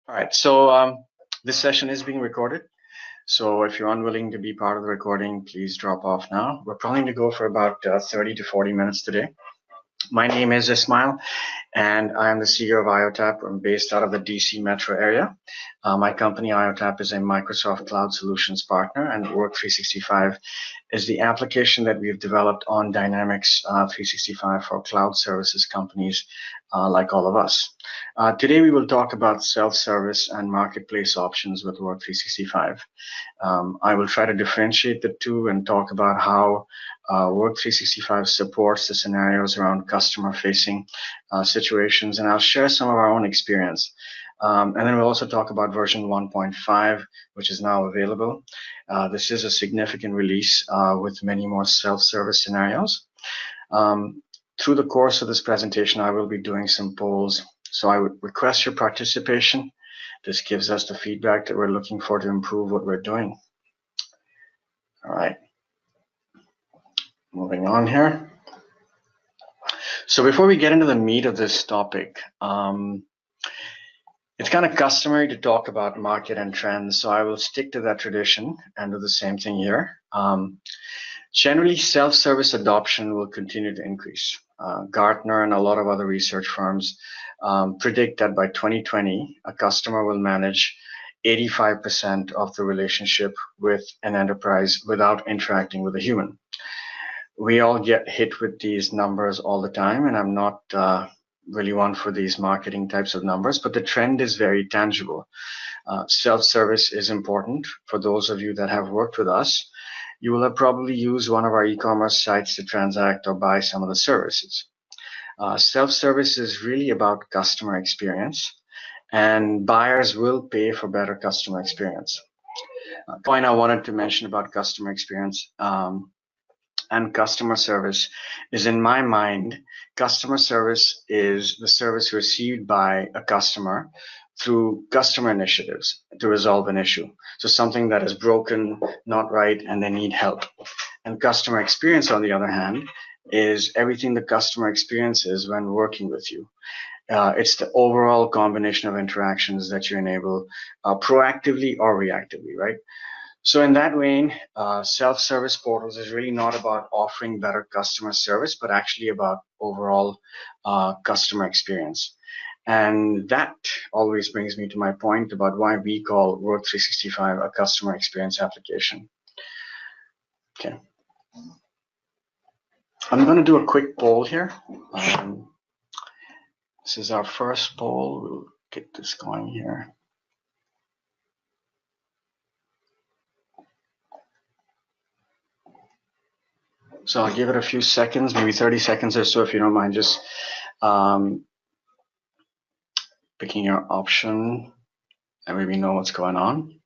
All right, so this session is being recorded. So if you're unwilling to be part of the recording, please drop off now. We're planning to go for about 30 to 40 minutes today. My name is Ismail, and I am the CEO of IoTap. I'm based out of the DC metro area. My company, IoTap, is a Microsoft Cloud Solutions partner, and Work365 is the application that we've developed on Dynamics 365 for cloud services companies like all of us. Today, we will talk about self-service and marketplace options with Work365. I will try to differentiate the two and talk about how Work365 supports the scenarios around customer-facing situations, and I'll share some of our own experience. And then we'll also talk about version 1.5, which is now available. This is a significant release with many more self-service scenarios. Through the course of this presentation, I will be doing some polls. So I would request your participation. This gives us the feedback that we're looking for to improve what we're doing. All right, moving on here. So before we get into the meat of this topic, it's kind of customary to talk about market and trends, so I will stick to that tradition and do the same thing here. Generally, self-service adoption will continue to increase. Gartner and a lot of other research firms predict that by 2020, a customer will manage 85% of the relationship with an enterprise without interacting with a human. We all get hit with these numbers all the time, and I'm not really one for these marketing types of numbers, but the trend is very tangible. Self-service is important. For those of you that have worked with us, you will have probably used one of our e-commerce sites to transact or buy some of the services. Self-service is really about customer experience, and buyers will pay for better customer experience. Point I wanted to mention about customer experience and customer service is, in my mind, customer service is the service received by a customer through customer initiatives to resolve an issue. So something that is broken, not right, and they need help. And customer experience, on the other hand, is everything the customer experiences when working with you. It's the overall combination of interactions that you enable proactively or reactively, right? So in that vein, self-service portals is really not about offering better customer service, but actually about overall customer experience. And that always brings me to my point about why we call Work365 a customer experience application. Okay. I'm going to do a quick poll here. This is our first poll. We'll get this going here. So I'll give it a few seconds, maybe 30 seconds or so, if you don't mind just picking your option and maybe know what's going on.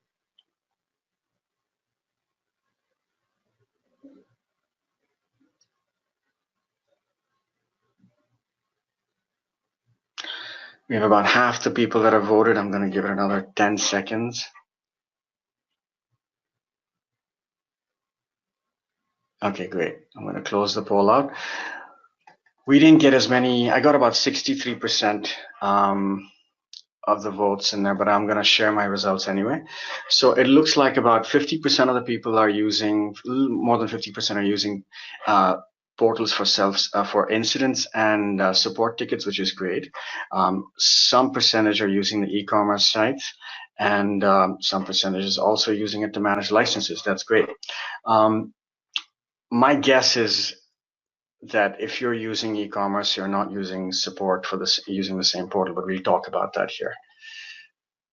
We have about half the people that have voted. I'm going to give it another 10 seconds. Okay, great. I'm going to close the poll out. We didn't get as many. I got about 63% of the votes in there, but I'm going to share my results anyway. So it looks like about 50% of the people are using, more than 50% are using portals for incidents and support tickets, which is great. Some percentage are using the e-commerce sites, and some percentage is also using it to manage licenses. That's great. My guess is that if you're using e-commerce, you're not using support for this using the same portal, but we'll talk about that here.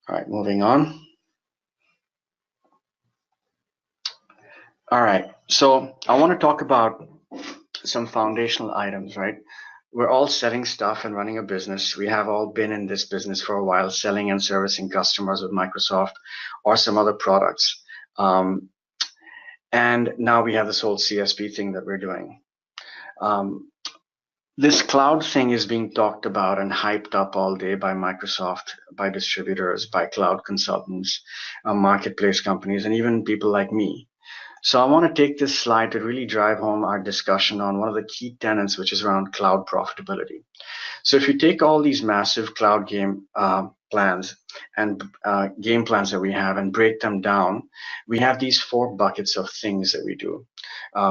All right, moving on. All right, so I want to talk about some foundational items, right? We're all selling stuff and running a business. We have all been in this business for a while, selling and servicing customers with Microsoft or some other products. And now we have this whole CSP thing that we're doing. This cloud thing is being talked about and hyped up all day by Microsoft, by distributors, by cloud consultants, marketplace companies, and even people like me. So I want to take this slide to really drive home our discussion on one of the key tenets, which is around cloud profitability. So if you take all these massive cloud plans and game plans that we have and break them down, we have these 4 buckets of things that we do.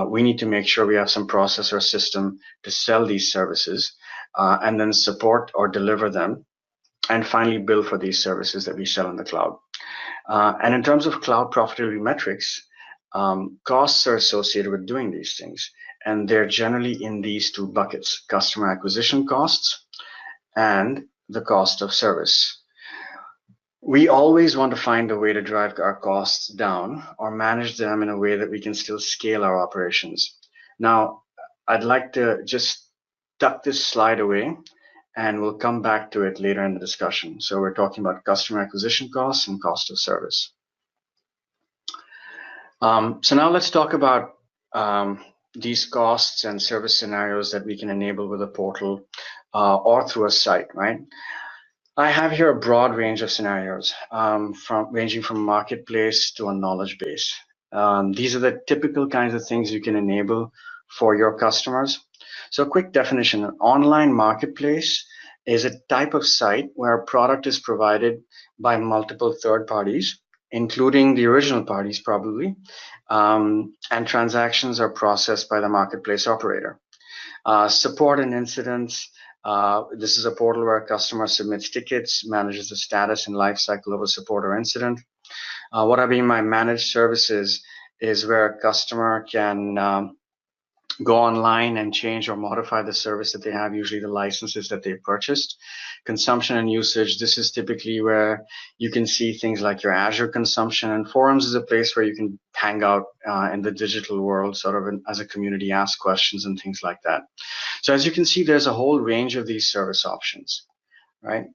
We need to make sure we have some process or system to sell these services, and then support or deliver them, and finally bill for these services that we sell in the cloud. And in terms of cloud profitability metrics, costs are associated with doing these things, and they're generally in these 2 buckets: customer acquisition costs and the cost of service. We always want to find a way to drive our costs down or manage them in a way that we can still scale our operations. Now, I'd like to just tuck this slide away, and we'll come back to it later in the discussion. So we're talking about customer acquisition costs and cost of service. So now let's talk about these costs and service scenarios that we can enable with a portal or through a site, right? I have here a broad range of scenarios, ranging from marketplace to a knowledge base. These are the typical kinds of things you can enable for your customers. So a quick definition: an online marketplace is a type of site where a product is provided by multiple third parties, including the original parties probably, and transactions are processed by the marketplace operator. Support and incidents. This is a portal where a customer submits tickets, manages the status and life cycle of a support or incident. What I mean by managed services is where a customer can go online and change or modify the service that they have, usually the licenses that they've purchased. Consumption and usage, this is typically where you can see things like your Azure consumption, and forums is a place where you can hang out in the digital world, sort of as a community, ask questions and things like that. So as you can see, there's a whole range of these service options, right?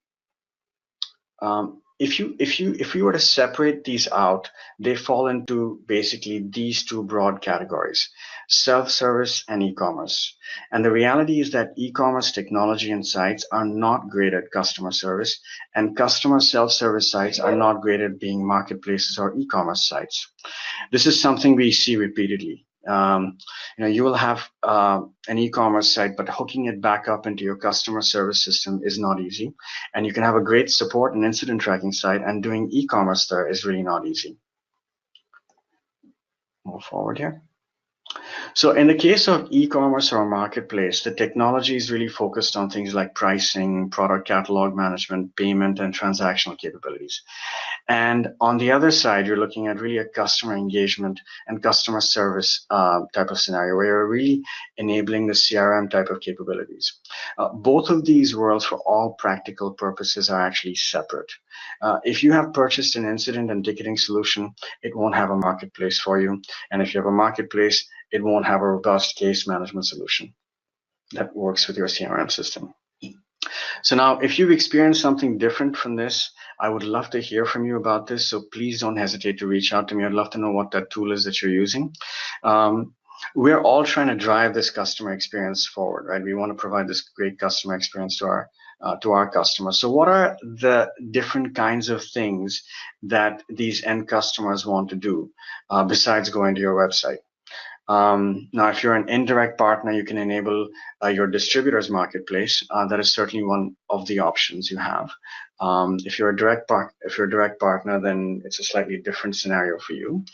If we were to separate these out, they fall into basically these 2 broad categories: self-service and e-commerce. And the reality is that e-commerce technology and sites are not great at customer service, and customer self-service sites are not great at being marketplaces or e-commerce sites. This is something we see repeatedly. You will have an e-commerce site, but hooking it back up into your customer service system is not easy. And you can have a great support and incident tracking site, and doing e-commerce there is really not easy. Move forward here. So in the case of e-commerce or marketplace, the technology is really focused on things like pricing, product catalog management, payment, and transactional capabilities. And on the other side, you're looking at really a customer engagement and customer service type of scenario where you're really enabling the CRM type of capabilities. Both of these worlds, for all practical purposes, are actually separate. If you have purchased an incident and ticketing solution, it won't have a marketplace for you. And if you have a marketplace, it won't have a robust case management solution that works with your CRM system. So now, if you've experienced something different from this, I would love to hear from you about this. So please don't hesitate to reach out to me. I'd love to know what that tool is that you're using. We're all trying to drive this customer experience forward, right? We want to provide this great customer experience to our customers. So what are the different kinds of things that these end customers want to do besides going to your website? Now, if you're an indirect partner, you can enable your distributor's marketplace. That is certainly one of the options you have. If you're a direct partner, then it's a slightly different scenario for you.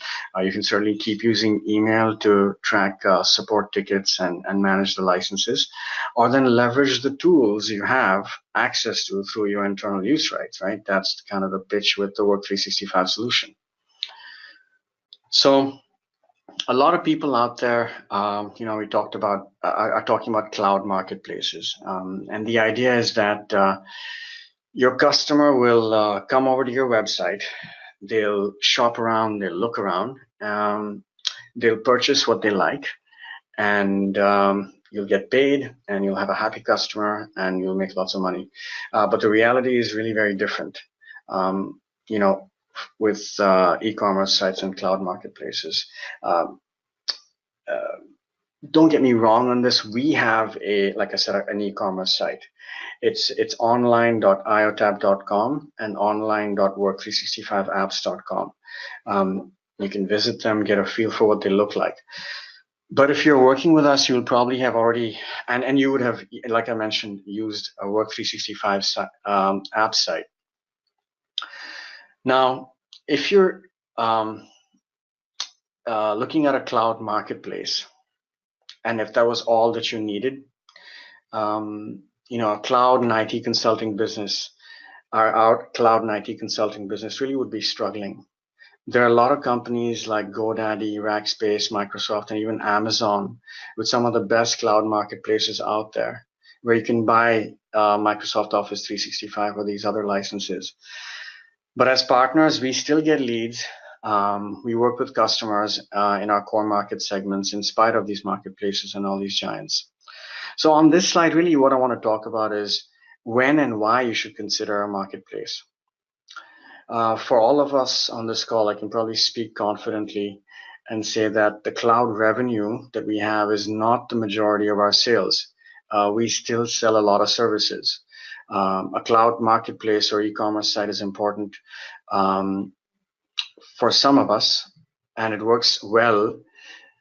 You can certainly keep using email to track support tickets and manage the licenses, or then leverage the tools you have access to through your internal use rights, right? That's kind of the pitch with the Work 365 solution. So a lot of people out there, we talked about, are talking about cloud marketplaces. And the idea is that your customer will come over to your website, they'll shop around, they'll look around, they'll purchase what they like, and you'll get paid, and you'll have a happy customer, and you'll make lots of money. But the reality is really very different. With e-commerce sites and cloud marketplaces. Don't get me wrong on this. We have like I said, an e-commerce site. It's online.iotab.com and online.work365apps.com. You can visit them, get a feel for what they look like. But if you're working with us, you'll probably have already, and you would have, like I mentioned, used a Work 365 app site. Now, if you're looking at a cloud marketplace, and if that was all that you needed, a cloud and IT consulting business, our cloud and IT consulting business really would be struggling. There are a lot of companies like GoDaddy, Rackspace, Microsoft, and even Amazon with some of the best cloud marketplaces out there where you can buy Microsoft Office 365 or these other licenses. But as partners, we still get leads. We work with customers in our core market segments in spite of these marketplaces and all these giants. So on this slide, really what I want to talk about is when and why you should consider a marketplace. For all of us on this call, I can probably speak confidently and say that the cloud revenue that we have is not the majority of our sales. We still sell a lot of services. A cloud marketplace or e-commerce site is important for some of us, and it works well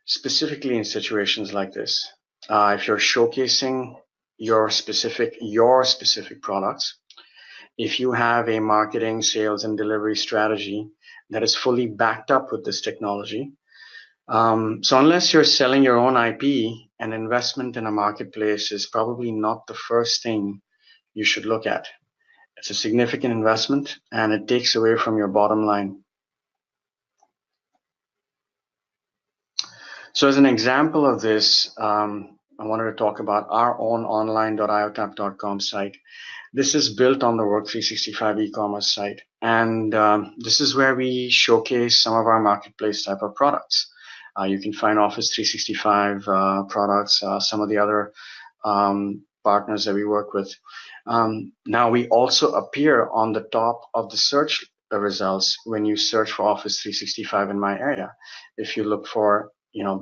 specifically in situations like this. If you're showcasing your specific products, if you have a marketing, sales, and delivery strategy that is fully backed up with this technology. So unless you're selling your own IP, an investment in a marketplace is probably not the first thing you should look at. It's a significant investment and it takes away from your bottom line. So as an example of this, I wanted to talk about our own online.iotap.com site. This is built on the Work 365 e-commerce site. And this is where we showcase some of our marketplace type of products. You can find Office 365 products, some of the other partners that we work with. Now we also appear on the top of the search results when you search for Office 365 in my area. If you look for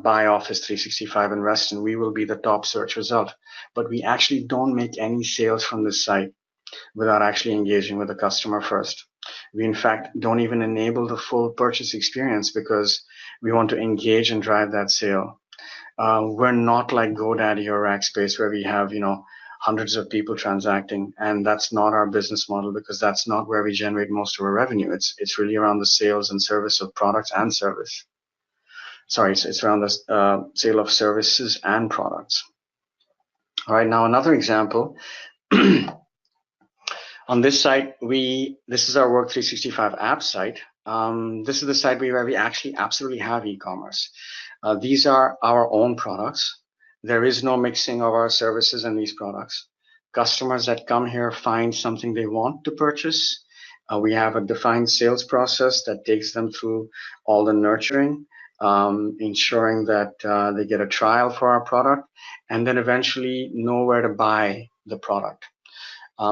buy Office 365 in Reston, we will be the top search result. But we actually don't make any sales from this site without actually engaging with the customer first. We, in fact, don't even enable the full purchase experience because we want to engage and drive that sale. We're not like GoDaddy or Rackspace where we have, hundreds of people transacting, and that's not our business model because that's not where we generate most of our revenue. It's really around the sales and service of products and service. Sorry, it's around the sale of services and products. All right, now another example. On this site, this is our Work 365 app site. This is the site where we actually absolutely have e-commerce. These are our own products. There is no mixing of our services and these products. Customers that come here find something they want to purchase. We have a defined sales process that takes them through all the nurturing, ensuring that they get a trial for our product, and then eventually know where to buy the product.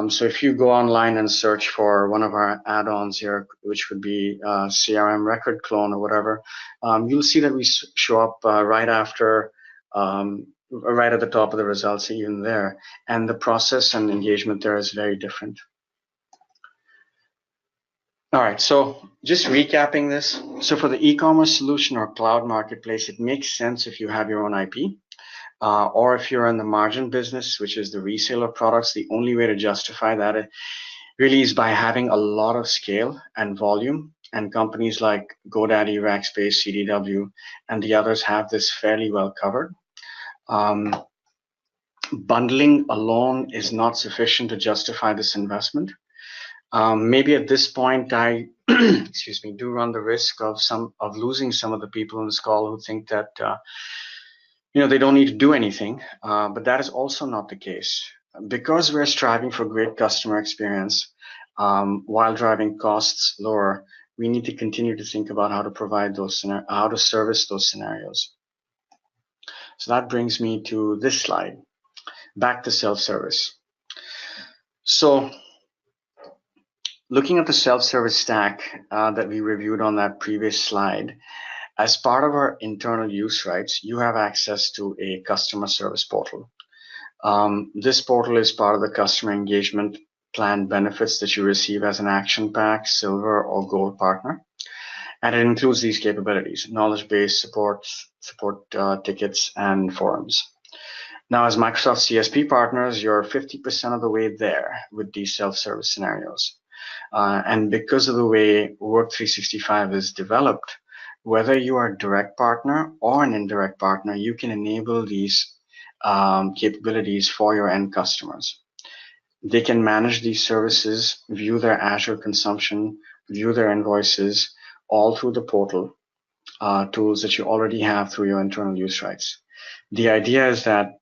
So if you go online and search for one of our add-ons here, which would be CRM record clone or whatever, you'll see that we show up right after, right at the top of the results, even there. And the process and engagement there is very different. All right, so just recapping this. So for the e-commerce solution or cloud marketplace, it makes sense if you have your own IP. Or if you're in the margin business, which is the resale of products, the only way to justify that really is by having a lot of scale and volume. And companies like GoDaddy, Rackspace, CDW, and the others have this fairly well covered. Bundling alone is not sufficient to justify this investment. Maybe at this point, I excuse me, do run the risk of losing some of the people on this call who think that they don't need to do anything, but that is also not the case. Because we're striving for great customer experience while driving costs lower, we need to continue to think about how to provide those, how to service those scenarios. So that brings me to this slide, back to self-service. So looking at the self-service stack that we reviewed on that previous slide, as part of our internal use rights, you have access to a customer service portal. This portal is part of the customer engagement plan benefits that you receive as an Action Pack, Silver, or Gold partner. And it includes these capabilities: knowledge base, support tickets, and forums. Now, as Microsoft CSP partners, you're 50% of the way there with these self-service scenarios. And because of the way Work 365 is developed, whether you are a direct partner or an indirect partner, you can enable these capabilities for your end customers. They can manage these services, view their Azure consumption, view their invoices, all through the portal, tools that you already have through your internal use rights. The idea is that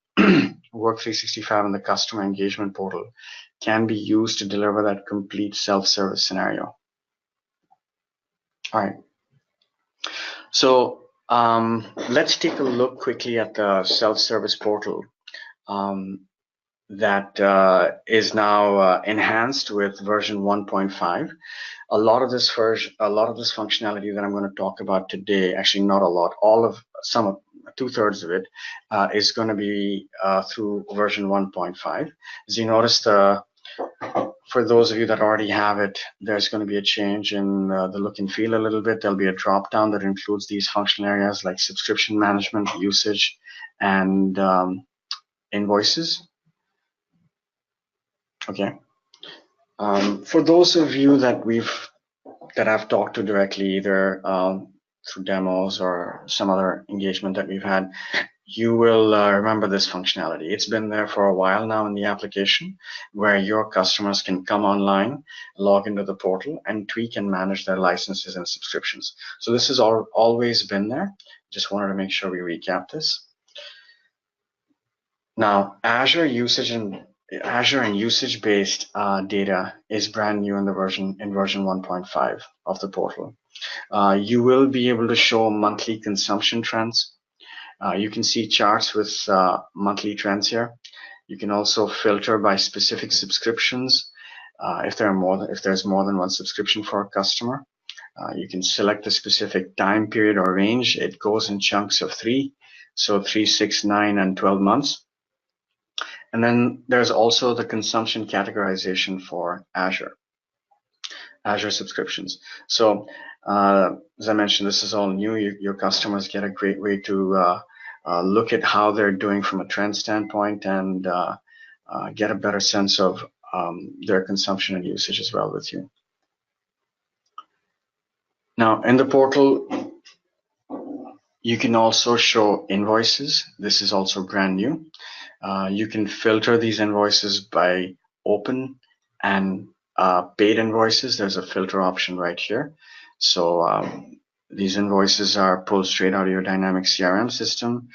Work 365 and the customer engagement portal can be used to deliver that complete self-service scenario. All right. So let's take a look quickly at the self-service portal that is now enhanced with version 1.5. A lot of this functionality that I'm going to talk about today, actually not a lot, two-thirds of it is going to be through version 1.5. As you notice, for those of you that already have it, there's going to be a change in the look and feel a little bit. There'll be a drop-down that includes these functional areas like subscription management, usage, and invoices. Okay. For those of you that I've talked to directly, either through demos or some other engagement that we've had, you will remember this functionality. It's been there for a while now in the application, where your customers can come online, log into the portal, and tweak and manage their licenses and subscriptions. So this has always been there. Just wanted to make sure we recap this. Now, Azure and usage-based data is brand new in version 1.5 of the portal. You will be able to show monthly consumption trends. You can see charts with monthly trends here. You can also filter by specific subscriptions if there's more than one subscription for a customer. You can select a specific time period or range. It goes in chunks of 3, so 3, 6, 9, and 12 months. And then there's also the consumption categorization for Azure subscriptions. So as I mentioned, this is all new. Your customers get a great way to look at how they're doing from a trend standpoint and get a better sense of their consumption and usage as well with you. Now, in the portal, you can also show invoices. This is also brand new. You can filter these invoices by open and paid invoices. There's a filter option right here. So these invoices are pulled straight out of your dynamic CRM system,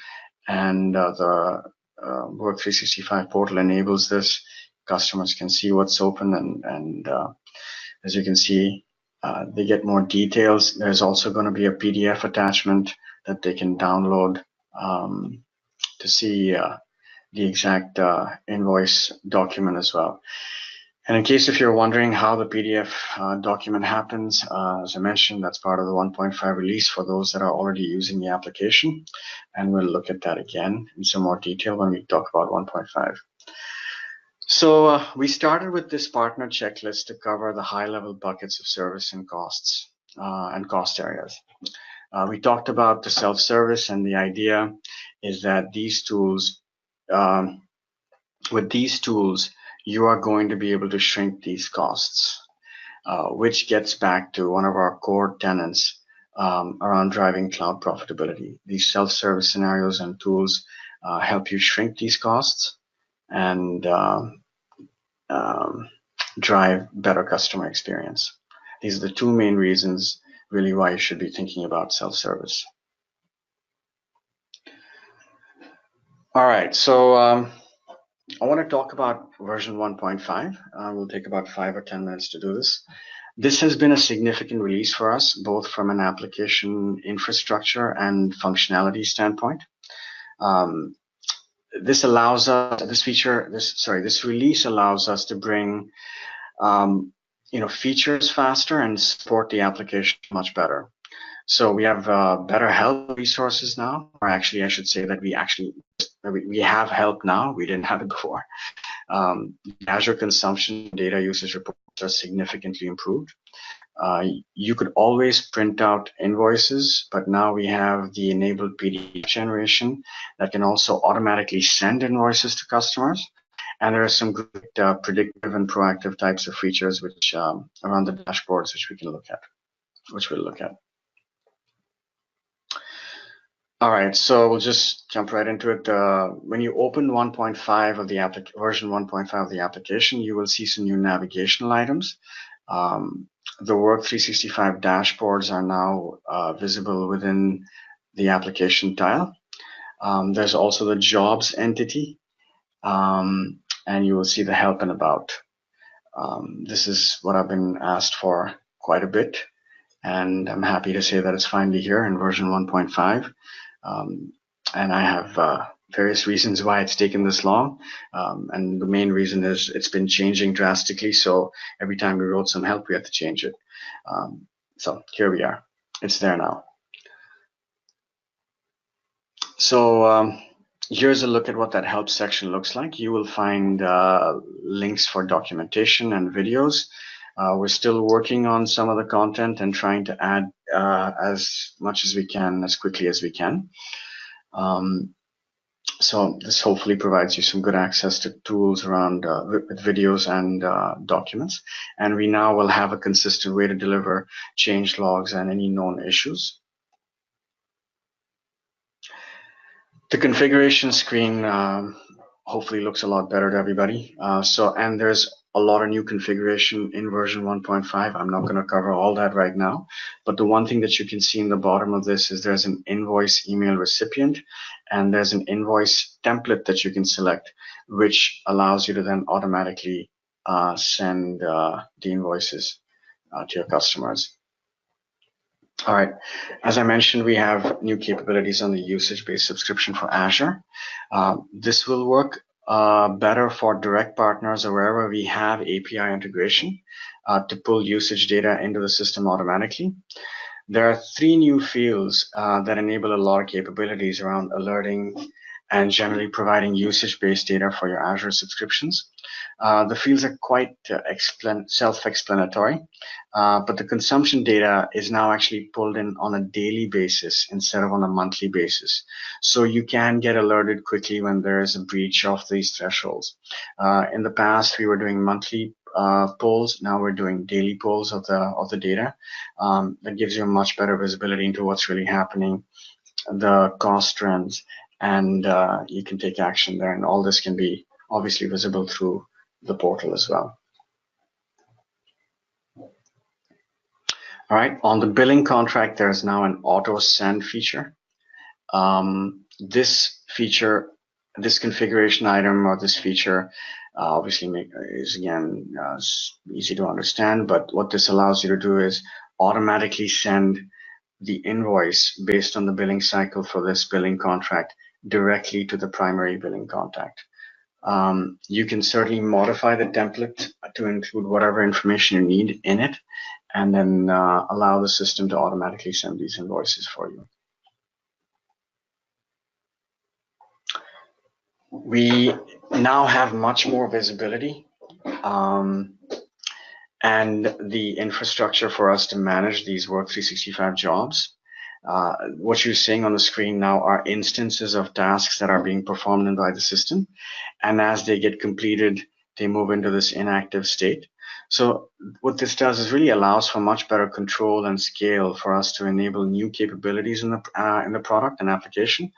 and the Work 365 portal enables this. Customers can see what's open, and as you can see, they get more details. There's also going to be a PDF attachment that they can download to see the exact invoice document as well. And in case if you're wondering how the PDF document happens, as I mentioned, that's part of the 1.5 release for those that are already using the application. And we'll look at that again in some more detail when we talk about 1.5. So we started with this partner checklist to cover the high-level buckets of service and costs and cost areas. We talked about the self-service, and the idea is that these tools, with these tools, you are going to be able to shrink these costs, which gets back to one of our core tenets around driving cloud profitability. These self-service scenarios and tools help you shrink these costs and drive better customer experience. These are the two main reasons really why you should be thinking about self-service. All right, so I want to talk about version 1.5. We'll take about 5 or 10 minutes to do this. This has been a significant release for us, both from an application infrastructure and functionality standpoint. This allows us, this release allows us to bring features faster and support the application much better. So we have better help resources now, or actually I should say that we have help now. We didn't have it before. Azure consumption data usage reports are significantly improved. You could always print out invoices, but now we have the enabled PDF generation that can also automatically send invoices to customers. And there are some great predictive and proactive types of features which around the dashboards which we'll look at. All right, so we'll just jump right into it. When you open 1.5 of the version 1.5 of the application, you will see some new navigational items. The Work 365 dashboards are now visible within the application tile. There's also the jobs entity, and you will see the help and about. This is what I've been asked for quite a bit, and I'm happy to say that it's finally here in version 1.5. And I have various reasons why it's taken this long. And the main reason is it's been changing drastically. So every time we wrote some help, we had to change it. So here we are. It's there now. So here's a look at what that help section looks like. You will find links for documentation and videos. We're still working on some of the content and trying to add as much as we can, as quickly as we can. So this hopefully provides you some good access to tools around videos and documents. And we now will have a consistent way to deliver change logs and any known issues. The configuration screen hopefully looks a lot better to everybody. And there's a lot of new configuration in version 1.5. I'm not going to cover all that right now, but the one thing that you can see in the bottom of this is there's an invoice email recipient, and there's an invoice template that you can select, which allows you to then automatically send the invoices to your customers. All right, as I mentioned, we have new capabilities on the usage-based subscription for Azure. This will work better for direct partners or wherever we have API integration to pull usage data into the system automatically. There are 3 new fields that enable a lot of capabilities around alerting and generally providing usage-based data for your Azure subscriptions. The fields are quite self-explanatory, but the consumption data is now actually pulled in on a daily basis instead of on a monthly basis. So you can get alerted quickly when there is a breach of these thresholds. In the past, we were doing monthly polls. Now we're doing daily polls of the data. That gives you a much better visibility into what's really happening, the cost trends, and you can take action there. And all this can be obviously visible through the portal as well. All right, on the billing contract, there's now an auto send feature. This configuration item or this feature obviously is again easy to understand, but what this allows you to do is automatically send the invoice based on the billing cycle for this billing contract directly to the primary billing contact. You can certainly modify the template to include whatever information you need in it, and then allow the system to automatically send these invoices for you. We now have much more visibility and the infrastructure for us to manage these Work 365 jobs. What you're seeing on the screen now are instances of tasks that are being performed by the system. And as they get completed, they move into this inactive state. So what this does is really allows for much better control and scale for us to enable new capabilities in the product and application,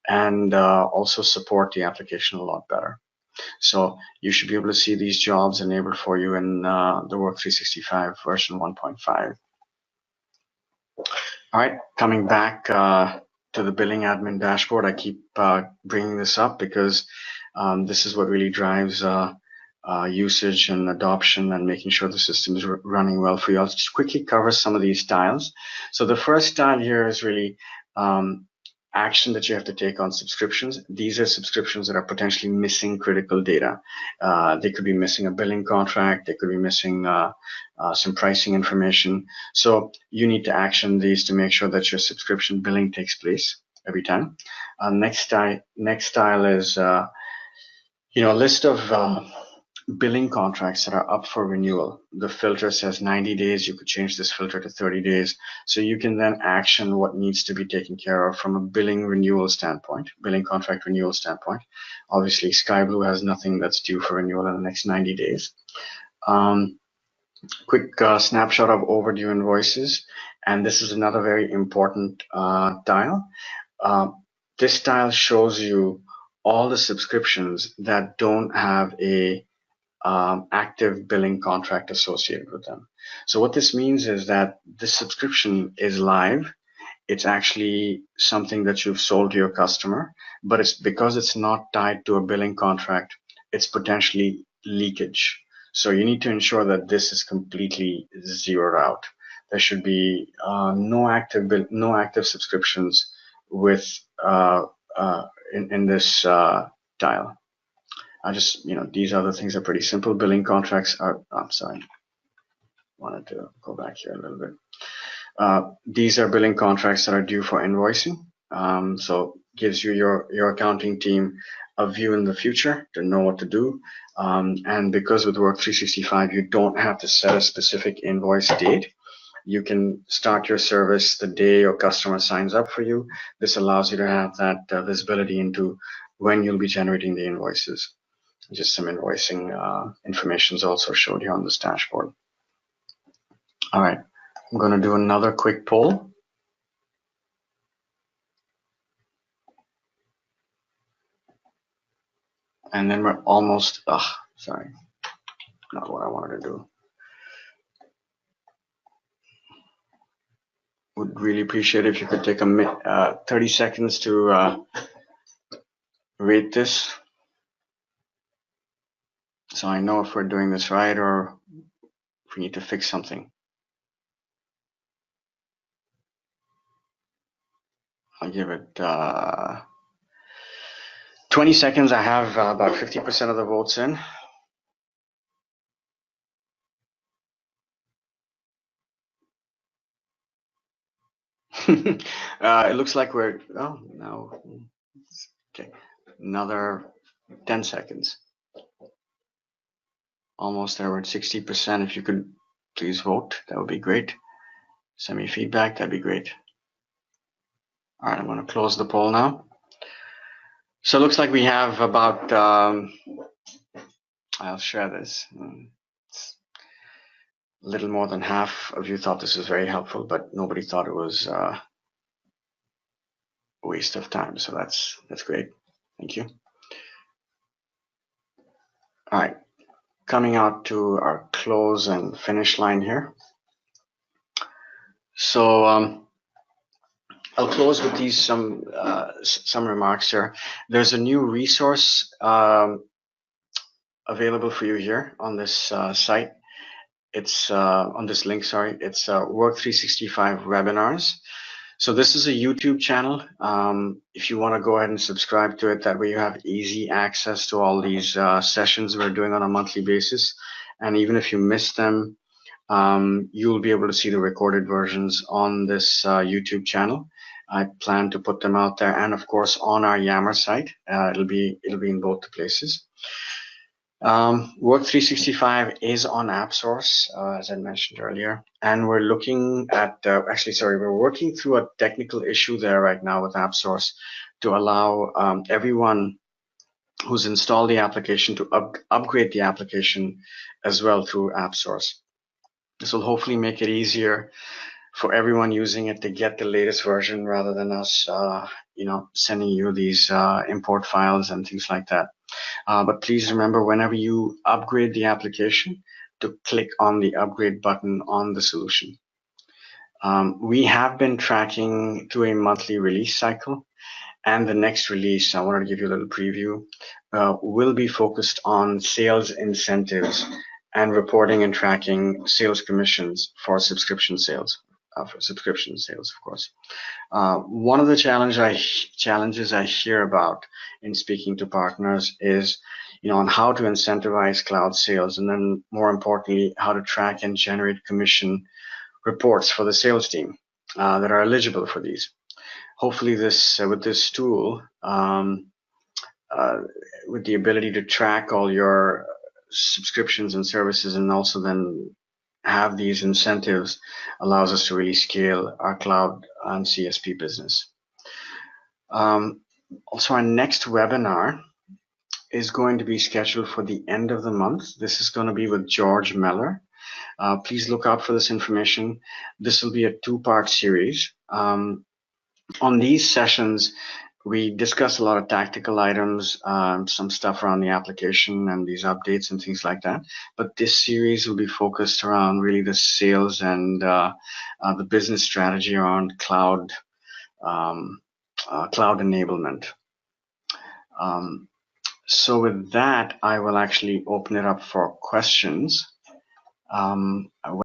and also support the application a lot better. So you should be able to see these jobs enabled for you in the Work 365 version 1.5. All right, coming back to the billing admin dashboard, I keep bringing this up because this is what really drives usage and adoption and making sure the system is running well for you. I'll just quickly cover some of these styles. So the first style here is really action that you have to take on subscriptions. These are subscriptions that are potentially missing critical data. They could be missing a billing contract. They could be missing some pricing information. So you need to action these to make sure that your subscription billing takes place every time. Next style is a list of billing contracts that are up for renewal. The filter says 90 days. You could change this filter to 30 days. So you can then action what needs to be taken care of from a billing renewal standpoint, billing contract renewal standpoint. Obviously, SkyBlue has nothing that's due for renewal in the next 90 days. Quick snapshot of overdue invoices. And this is another very important tile. This tile shows you all the subscriptions that don't have a active billing contract associated with them. So what this means is that this subscription is live. It's actually something that you've sold to your customer, but it's because it's not tied to a billing contract, it's potentially leakage. So you need to ensure that this is completely zeroed out. There should be no active subscriptions with in this tile. These other things are pretty simple. Billing contracts are, I'm sorry, wanted to go back here a little bit. These are billing contracts that are due for invoicing. So gives you your accounting team a view in the future to know what to do. And because with Work 365, you don't have to set a specific invoice date. You can start your service the day your customer signs up for you. This allows you to have that visibility into when you'll be generating the invoices. Just some invoicing information is also showed here on this dashboard. All right, I'm going to do another quick poll. And then we're almost, sorry, not what I wanted to do. Would really appreciate if you could take a 30 seconds to rate this. So I know if we're doing this right or if we need to fix something. I'll give it 20 seconds. I have about 50% of the votes in. It looks like we're, oh, no. Okay, another 10 seconds. Almost there, we're at 60%. If you could please vote, that would be great. Send me feedback, that'd be great. All right, I'm going to close the poll now. So it looks like we have about, I'll share this. It's a little more than half of you thought this was very helpful, but nobody thought it was a waste of time. So that's great. Thank you. All right, coming out to our close and finish line here. So I'll close with these some remarks here. There's a new resource available for you here on this site. It's on this link, sorry. It's Work 365 webinars. So this is a YouTube channel. If you want to go ahead and subscribe to it, that way you have easy access to all these sessions we're doing on a monthly basis. And even if you miss them, you'll be able to see the recorded versions on this YouTube channel. I plan to put them out there, and of course on our Yammer site. It'll be in both the places. Work 365 is on AppSource, as I mentioned earlier, and we're looking at, we're working through a technical issue there right now with AppSource to allow everyone who's installed the application to upgrade the application as well through AppSource. This will hopefully make it easier for everyone using it to get the latest version rather than us, sending you these import files and things like that. But please remember, whenever you upgrade the application, to click on the upgrade button on the solution. We have been tracking to a monthly release cycle, and the next release, I wanted to give you a little preview, will be focused on sales incentives and reporting and tracking sales commissions for subscription sales. Of course. One of the challenges I hear about in speaking to partners is, on how to incentivize cloud sales, and then more importantly, how to track and generate commission reports for the sales team that are eligible for these. Hopefully, with this tool, with the ability to track all your subscriptions and services, and also then have these incentives allows us to really scale our cloud and CSP business. Also, our next webinar is going to be scheduled for the end of the month. This is going to be with George Meller. Please look out for this information. This will be a two-part series. On these sessions, we discuss a lot of tactical items, some stuff around the application and these updates and things like that. But this series will be focused around really the sales and the business strategy around cloud enablement. So with that, I will actually open it up for questions.